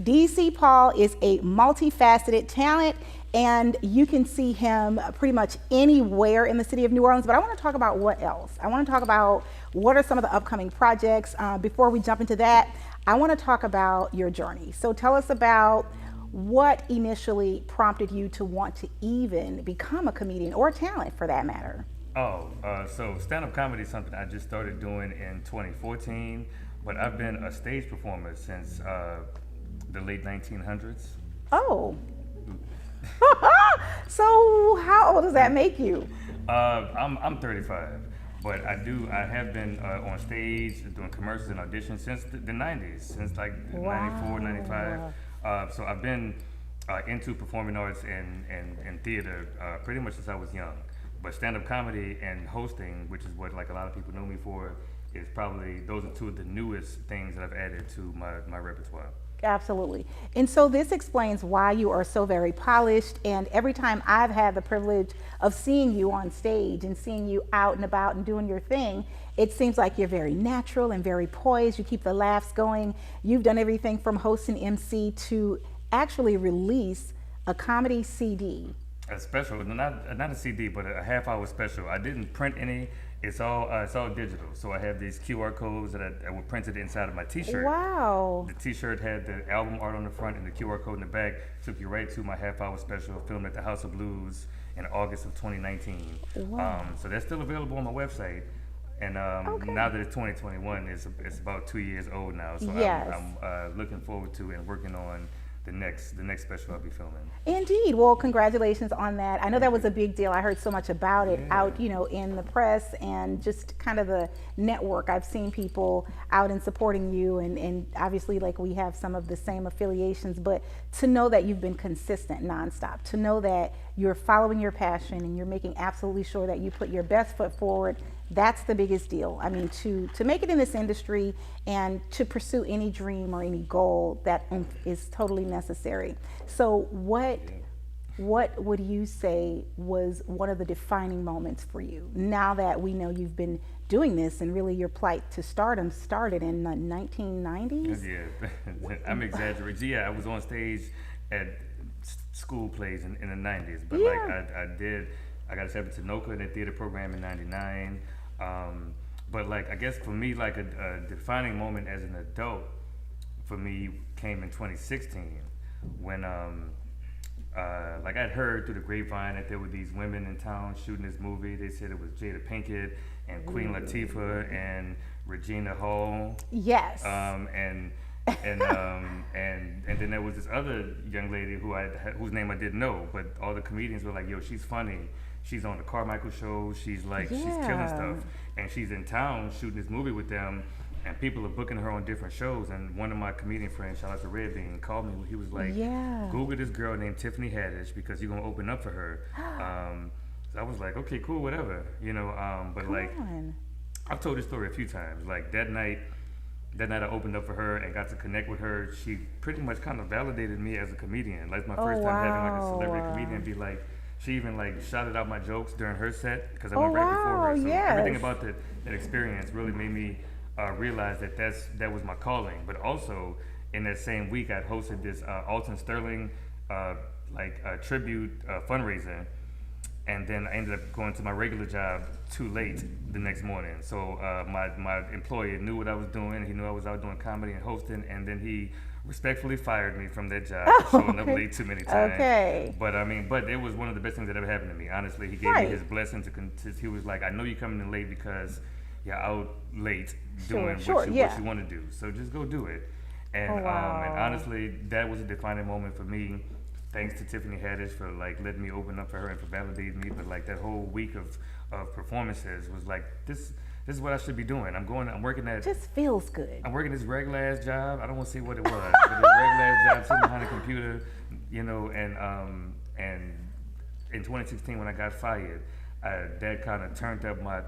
DC Paul is a multifaceted talent, and you can see him pretty much anywhere in the city of New Orleans. But I want to talk about what else. I want to talk about what are some of the upcoming projects. Before we jump into that, I want to talk about your journey. So tell us about what initially prompted you to want to even become a comedian, or a talent for that matter. So stand-up comedy is something I just started doing in 2014, but I've been a stage performer since the late 1900s. Oh. So how old does that make you? I'm 35, but I have been on stage doing commercials and auditions since the 90s, since like Wow. 94, 95. So I've been into performing arts and theater pretty much since I was young. But stand-up comedy and hosting, which is what like a lot of people know me for, is probably, those are two of the newest things that I've added to my repertoire. Absolutely. And so this explains why you are so very polished. And every time I've had the privilege of seeing you on stage and seeing you out and about and doing your thing, it seems like you're very natural and very poised. You keep the laughs going. You've done everything from host and MC to actually release a comedy CD. A special, not a CD, but a half-hour special. I didn't print any. It's all digital. So I have these QR codes that were printed inside of my T-shirt. Wow. The T-shirt had the album art on the front and the QR code in the back. Took you right to my half-hour special filmed at the House of Blues in August of 2019. Wow. So that's still available on my website. And Okay. now that it's 2021, it's about 2 years old now. So Yes. I'm looking forward to and working on the next special I'll be filming. Indeed. Well, congratulations on that. I know that was a big deal. I heard so much about it out, in the press and just kind of the network. I've seen people out and supporting you, and obviously like we have some of the same affiliations, but to know that you've been consistent nonstop, to know that you're following your passion and you're making absolutely sure that you put your best foot forward, that's the biggest deal. I mean, to make it in this industry and to pursue any dream or any goal, that is totally necessary. So what would you say was one of the defining moments for you, now that we know you've been doing this and really your plight to stardom started in the 1990s? Yeah, I'm exaggerating. Yeah, I was on stage at school plays in the 90s, but Yeah. like I got accepted to NOCA in the theater program in 99. But like, I guess for me, like a defining moment as an adult for me came in 2016 when like I'd heard through the grapevine that there were these women in town shooting this movie. They said it was Jada Pinkett and Queen Latifah and Regina Hall. Yes. And then there was this other young lady whose name I didn't know, but all the comedians were like, "Yo, she's funny. She's on the Carmichael show. She's like, she's killing stuff, and she's in town shooting this movie with them." And people are booking her on different shows. And one of my comedian friends, shout out to Red Bean, called me. He was like, "Google this girl named Tiffany Haddish because you're gonna open up for her." So I was like, "Okay, cool, whatever," But I've told this story a few times. Like that night I opened up for her and got to connect with her. She pretty much kind of validated me as a comedian. Like my first time having like a celebrity comedian be like, she even like shouted out my jokes during her set because I went right before her. So everything about that experience really made me realize that was my calling. But also in that same week, I'd hosted this Alton Sterling tribute fundraiser. And then I ended up going to my regular job too late the next morning. So my employer knew what I was doing. He knew I was out doing comedy and hosting, and then he respectfully fired me from that job for showing up late too many times. Okay. But it was one of the best things that ever happened to me. Honestly, he gave me his blessing he was like, "I know you're coming in late because you're out late doing what you want to do. So just go do it." And and honestly, that was a defining moment for me. Thanks to Tiffany Haddish for like letting me open up for her and for validating me. But like that whole week of performances was like, this is what I should be doing. I'm working that. Just feels good. I'm working this regular ass job. I don't want to say what it was, but this regular ass job sitting behind a computer, and in 2016 when I got fired, that kind of turned up my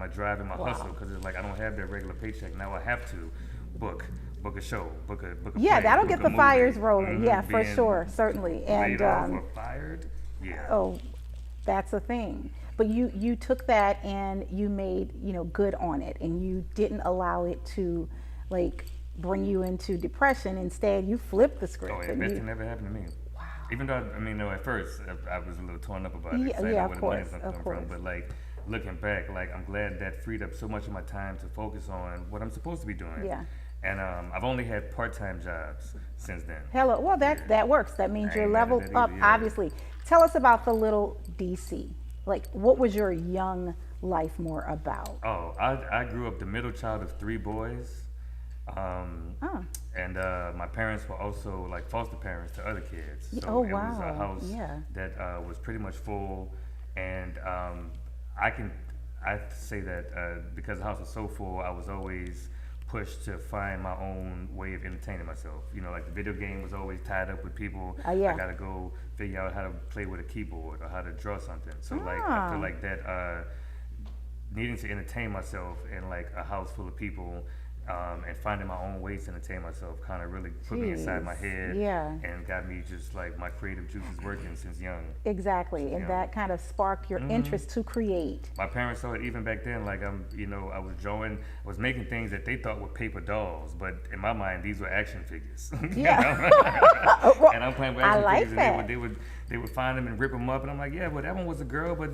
drive and my hustle, because it's like I don't have that regular paycheck. Now I have to book a show, book a play, that'll book get a the movie. fires rolling. Mm-hmm. Yeah, for sure, certainly. And or fired. Yeah. Oh, that's a thing. But you took that and you made good on it, and you didn't allow it to like bring you into depression. Instead, you flipped the script. Oh, yeah, and best you, thing never happened to me. wow. Even though, I mean, no, at first I was a little torn up about it. Yeah, 'Cause I yeah, know of where the course, money's gonna of come course. from. But like looking back, like I'm glad that freed up so much of my time to focus on what I'm supposed to be doing. Yeah. And I've only had part-time jobs since then. Hello. Well, that Yeah. that works. That means I you're ain't mad at leveled that up. either, yeah. Obviously. Tell us about the little DC. Like, what was your young life more about? Oh, I grew up the middle child of 3 boys. Oh. And my parents were also like foster parents to other kids. So Oh, it was a wow. house Yeah. that was pretty much full. And I say that because the house was so full, I was always pushed to find my own way of entertaining myself. You know, like the video game was always tied up with people. Yeah. I gotta go figure out how to play with a keyboard or how to draw something. So like I feel like that needing to entertain myself in like a house full of people and finding my own ways to entertain myself kind of really put me inside my Jeez. head Yeah. and got me just like my creative juices working since young. Exactly. And Yeah. that kind of sparked your interest to create. My parents saw it even back then. Like I was drawing, I was making things that they thought were paper dolls, but in my mind, these were action figures. You Yeah. know? Well, And I'm playing with I action like figures, that. and they would find them and rip them up, and I'm like, yeah, well that one was a girl, but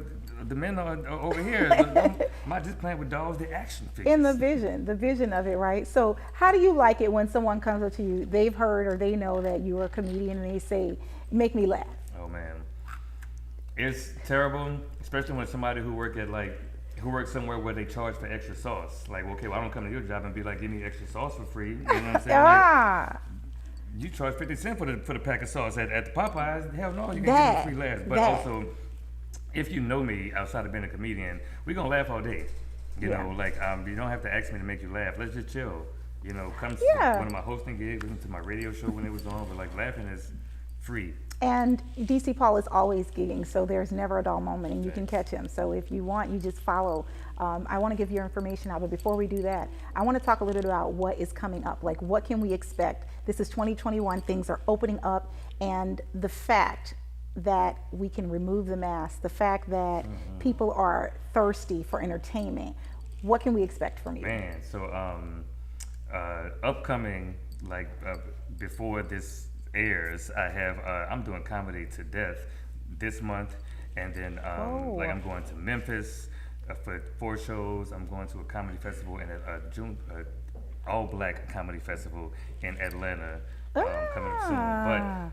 the men are over here. I'm not just playing with dolls, they're action figures. In the vision of it, right? So how do you like it when someone comes up to you, they've heard or they know that you're a comedian and they say, make me laugh? Oh man, it's terrible, especially when somebody who works somewhere where they charge for extra sauce. Like, okay, well I don't come to your job and be like, give me extra sauce for free. You know what I'm saying? Like, you charge 50 cents for the pack of sauce at the Popeyes. Hell no, you can't give me free laughs. But also, if you know me outside of being a comedian, we're gonna laugh all day. You know, like you don't have to ask me to make you laugh. Let's just chill. You know, come to one of my hosting gigs, listen to my radio show when it was on. But like laughing is free. And DC Paul is always gigging, so there's never a dull moment, and you can catch him. So if you want, you just follow. I want to give your information out, but before we do that, I want to talk a little bit about what is coming up. Like, what can we expect? This is 2021. Things are opening up, and the fact that we can remove the mask, the fact that people are thirsty for entertainment. What can we expect from you? Man, so upcoming, like before this airs, I have I'm doing Comedy to Death this month, and then like I'm going to Memphis for 4 shows. I'm going to a comedy festival in June, all black comedy festival in Atlanta. Coming up soon.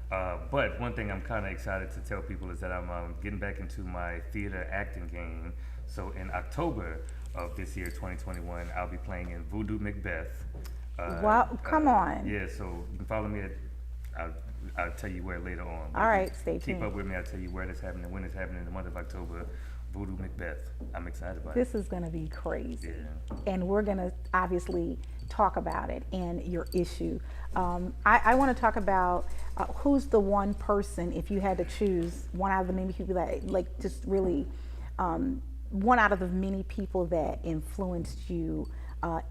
But one thing I'm kind of excited to tell people is that I'm getting back into my theater acting game. So in October of this year, 2021, I'll be playing in Voodoo Macbeth. Wow, come on. Yeah, so you can follow me at, I'll tell you where later on. All right, stay tuned. Keep up with me, I'll tell you where it's happening, when it's happening in the month of October. Voodoo Macbeth. I'm excited about it. This is going to be crazy. Yeah. And we're going to obviously talk about it and your issue. I want to talk about who's the one person, if you had to choose one out of the many people that, like, just really, one out of the many people that influenced you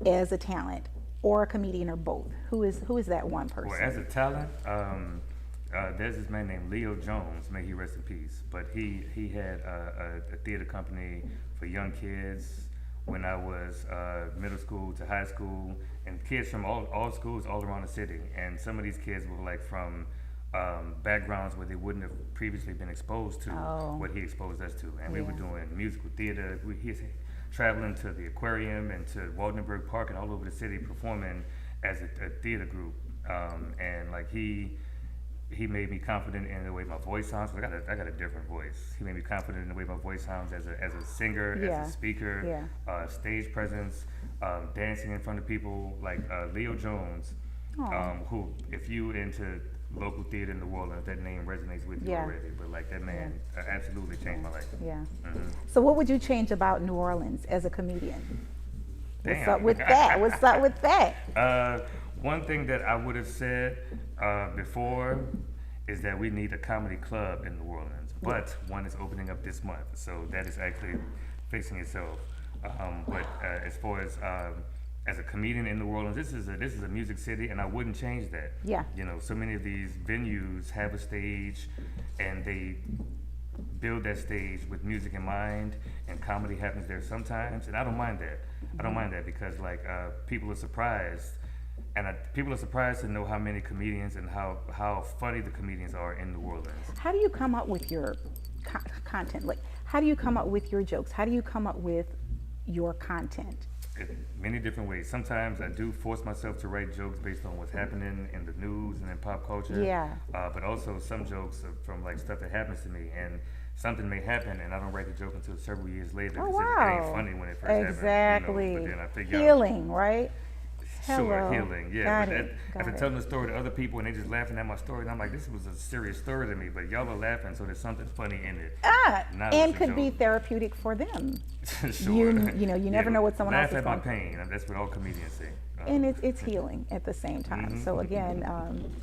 as a talent or a comedian or both. Who is that one person? Well, as a talent, there's this man named Leo Jones, may he rest in peace. But he had a theater company for young kids when I was middle school to high school, and kids from all schools all around the city. And some of these kids were like from backgrounds where they wouldn't have previously been exposed to what he exposed us to. And we were doing musical theater. He's traveling to the aquarium and to Waldenburg Park and all over the city performing as a theater group. And like he made me confident in the way my voice sounds. I got a different voice. He made me confident in the way my voice sounds as a singer, as a speaker, stage presence, dancing in front of people. Like Leo Jones, who, if you into local theater in New Orleans, that name resonates with you already. But like that man absolutely changed my life. Yeah. Mm-hmm. So what would you change about New Orleans as a comedian? Damn. What's up with that? What's up with that? One thing that I would have said before is that we need a comedy club in New Orleans, but one is opening up this month, so that is actually fixing itself. But as far as a comedian in New Orleans, this is a music city, and I wouldn't change that. Yeah. You know, so many of these venues have a stage, and they build that stage with music in mind, and comedy happens there sometimes, and I don't mind that. I don't mind that because like people are surprised and people are surprised to know how many comedians and how funny the comedians are in New Orleans. How do you come up with your content? Like, how do you come up with your jokes? How do you come up with your content? Many different ways. Sometimes I do force myself to write jokes based on what's happening in the news and in pop culture. Yeah. But also some jokes are from like stuff that happens to me, and something may happen, and I don't write the joke until several years later. Oh, because wow. it ain't funny when it first Exactly. happened. But then I figure Healing, right? Sure, Hello. healing, yeah. Got But it. after telling the story to other people and they just laughing at my story, and I'm like, this was a serious story to me, but y'all are laughing, so there's something funny in it. And it's a could be joke. therapeutic for them. Sure. You know, you never know what someone else laugh is at my going through. pain. That's what all comedians say. And it's healing at the same time. Mhm. So again,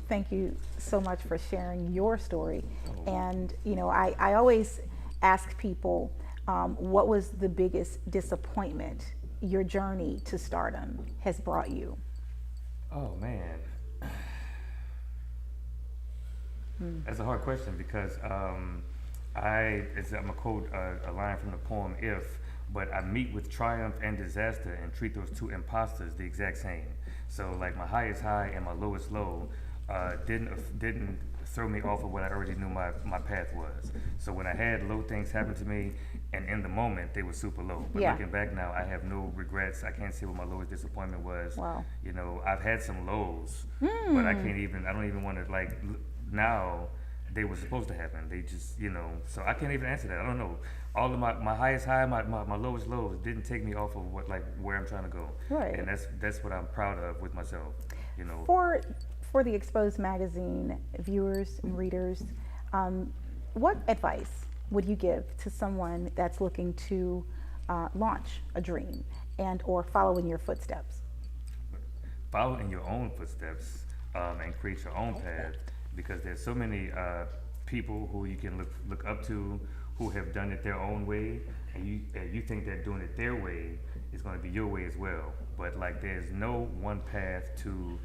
thank you so much for sharing your story. Oh. And you know, I always ask people, what was the biggest disappointment your journey to stardom has brought you? Oh man, that's a hard question because I'm gonna quote a line from the poem "If," but I meet with triumph and disaster and treat those two imposters the exact same. So like my highest high and my lowest low didn't throw me off of what I already knew my path was. So when I had low things happen to me, and in the moment they were super low. But Yeah. looking back now, I have no regrets. I can't say what my lowest disappointment was. Wow. You know, I've had some lows, but I don't even want to now they were supposed to happen. They just, you know, so I can't even answer that. I don't know. All of my highest high, my lowest lows didn't take me off of where I'm trying to go. Right. And that's what I'm proud of with myself, you know. For the Exxpose Magazine viewers and readers, what advice would you give to someone that's looking to launch a dream and or follow in your footsteps? Follow in your own footsteps and create your own path, because there's so many people who you can look up to who have done it their own way, and you think that doing it their way is going to be your way as well. But like, there's no one path to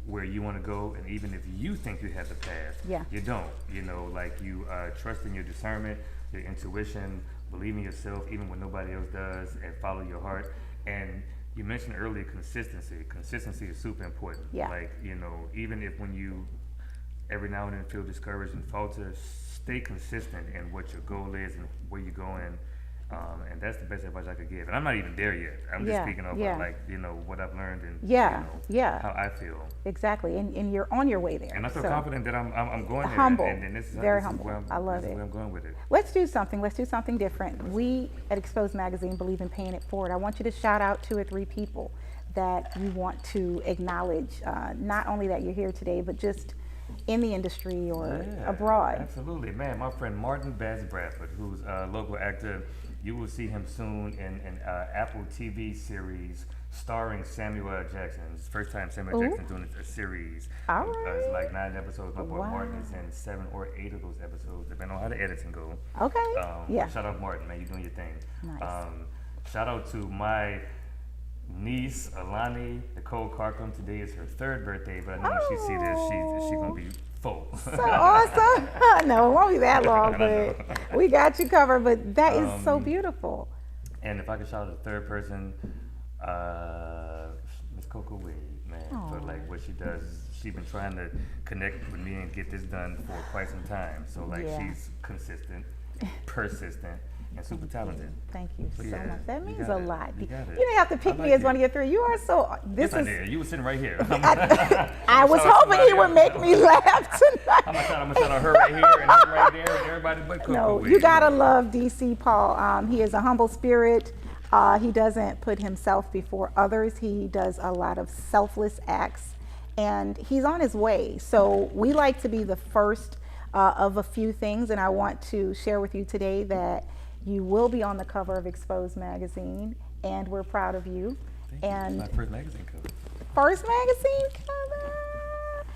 where you want to go, and even if you think you have the path, Yeah. you don't. You know, like you trust in your discernment, your intuition, believe in yourself even when nobody else does, and follow your heart. And you mentioned earlier consistency. Consistency is super important. Yeah. Like, you know, even if when you every now and then feel discouraged and falter, stay consistent in what your goal is and where you're going. And that's the best advice I could give. And I'm not even there yet. I'm just speaking of what I've learned and how I feel. Exactly, and you're on your way there. And I feel confident that I'm going there. Humble, and this is very this humble. Is where I love this it. Is where I'm going with it. Let's do something different. We at Exxpose Magazine believe in paying it forward. I want you to shout out 2 or 3 people that you want to acknowledge, not only that you're here today, but just in the industry or abroad. Absolutely, man. My friend Martin Bass Bradford, who's a local actor. You will see him soon in an Apple TV series starring Samuel L. Jackson. It's the first time Samuel L. Jackson doing a series. All right. It's like 9 episodes. My boy Wow. Martin is in 7 or 8 of those episodes, depending on how the editing go. Okay. Shout out Martin, man. You're doing your thing. Nice. Shout out to my niece Alani Nicole Carcom. Today is her 3rd birthday, but I know when she see this, she's gonna be full. So awesome. No, it won't be that long, but we got you covered. But that is so beautiful. And if I could shout out the 3rd person, Miss CoCo Wade, man, for like what she does. She's been trying to connect with me and get this done for quite some time. So like, she's consistent, persistent, and super talented. Thank you so much. That means a lot. You got it. didn't have to pick me as one of your 3. You are so. Yes, I did. You were sitting right here. I was hoping he would make me laugh tonight. I'm gonna shout out her right here and him right there and everybody but CoCo. No, Wade. you gotta love DC Paul. He is a humble spirit. He doesn't put himself before others. He does a lot of selfless acts, and he's on his way. So we like to be the first of a few things, and I want to share with you today that you will be on the cover of Exxpose Magazine, and we're proud of you. Thank you. And my first magazine cover. First magazine cover.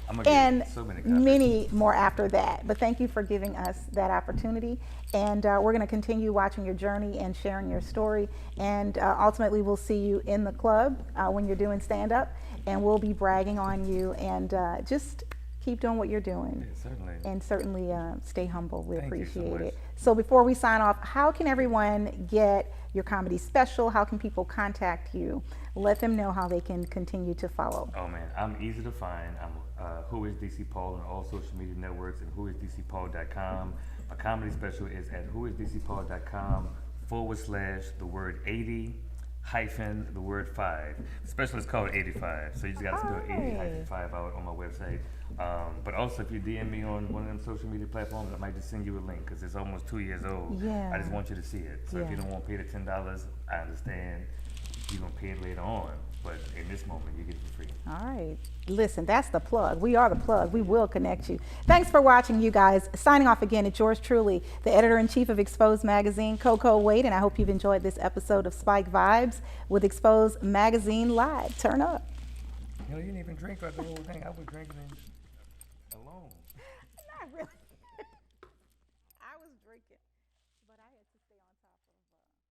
I'm gonna And get so many copies. many more after that. But thank you for giving us that opportunity. And we're going to continue watching your journey and sharing your story. And ultimately, we'll see you in the club when you're doing stand-up. And we'll be bragging on you and just keep doing what you're doing. Yeah, certainly. And certainly stay humble. We Thank you so appreciate much. it. So before we sign off, how can everyone get your comedy special? How can people contact you? Let them know how they can continue to follow. Oh man, I'm easy to find. I'm Who is DC Paul on all social media networks and whoisdcpaul.com. My comedy special is at whoisdcpaul.com / the word 80 hyphen the word 5. The special is called 85, so you just got to spell 80 - 5 out on my website. But also, if you DM me on one of them social media platforms, I might just send you a link because it's almost 2 years old. Yeah. I just want you to see it. So if you don't want to pay the $10, I understand. You're going to pay it later on. But in this moment, you get it for free. All right. Listen, that's the plug. We are the plug. We will connect you. Thanks for watching, you guys. Signing off again, it's yours truly, the editor-in-chief of Exxpose Magazine, CoCo Wade, and I hope you've enjoyed this episode of Spike Vibes with Exxpose Magazine Live. Turn up. You know, you didn't even drink like the whole thing. I was drinking it alone.